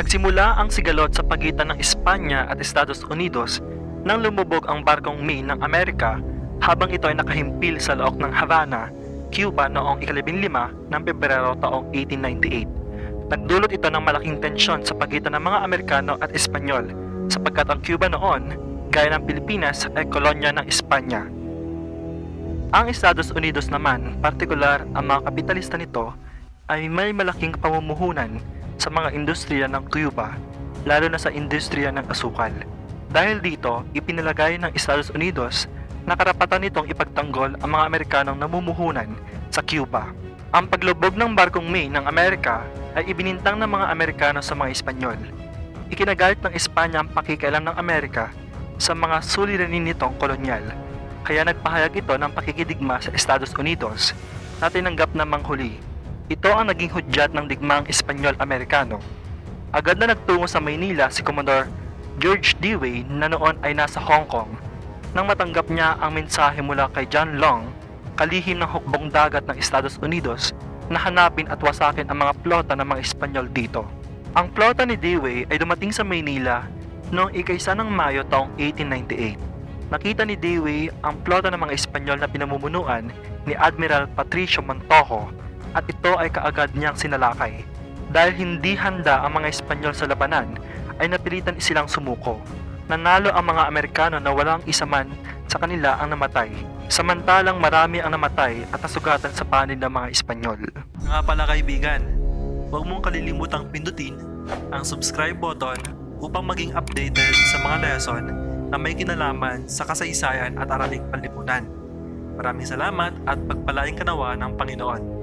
Nagsimula ang sigalot sa pagitan ng Espanya at Estados Unidos nang lumubog ang barkong Maine ng Amerika habang ito ay nakahimpil sa loob ng Havana, Cuba noong ika-15 ng Pebrero taong 1898. Nagdulot ito ng malaking tensyon sa pagitan ng mga Amerikano at Espanyol sapagkat ang Cuba noon, gaya ng Pilipinas, ay kolonya ng Espanya. Ang Estados Unidos naman, partikular ang mga kapitalista nito, ay may malaking pamumuhunan sa mga industriya ng Cuba, lalo na sa industriya ng asukal. Dahil dito, ipinalagay ng Estados Unidos na karapatan nitong ipagtanggol ang mga Amerikanong namumuhunan sa Cuba. Ang paglubog ng barkong Maine ng Amerika ay ibinintang ng mga Amerikano sa mga Espanyol. Ikinagalit ng Espanya ang pakikialam ng Amerika sa mga suliranin nitong kolonyal, kaya nagpahayag ito ng pakikidigma sa Estados Unidos na tinanggap namang huli. Ito ang naging hudyat ng digmaang Espanyol-Amerikano. Agad na nagtungo sa Maynila si Commodore George Dewey na noon ay nasa Hong Kong nang matanggap niya ang mensahe mula kay John Long, kalihim ng hukbong dagat ng Estados Unidos, na hanapin at wasakin ang mga plota ng mga Espanyol dito. Ang plota ni Dewey ay dumating sa Maynila noong ika-1 ng Mayo taong 1898. Nakita ni Dewey ang plota ng mga Espanyol na pinamumunuan ni Admiral Patricio Montojo at ito ay kaagad niyang sinalakay. Dahil hindi handa ang mga Espanyol sa labanan, ay napilitan silang sumuko. Nanalo ang mga Amerikano na walang isa man sa kanila ang namatay, samantalang marami ang namatay at nasugatan sa panig ng mga Espanyol. Nga pala kaibigan, huwag mong kalilimutang pindutin ang subscribe button upang maging updated sa mga lesson na may kinalaman sa kasaysayan at araling panlipunan. Maraming salamat at pagpalain ka nawa ng Panginoon.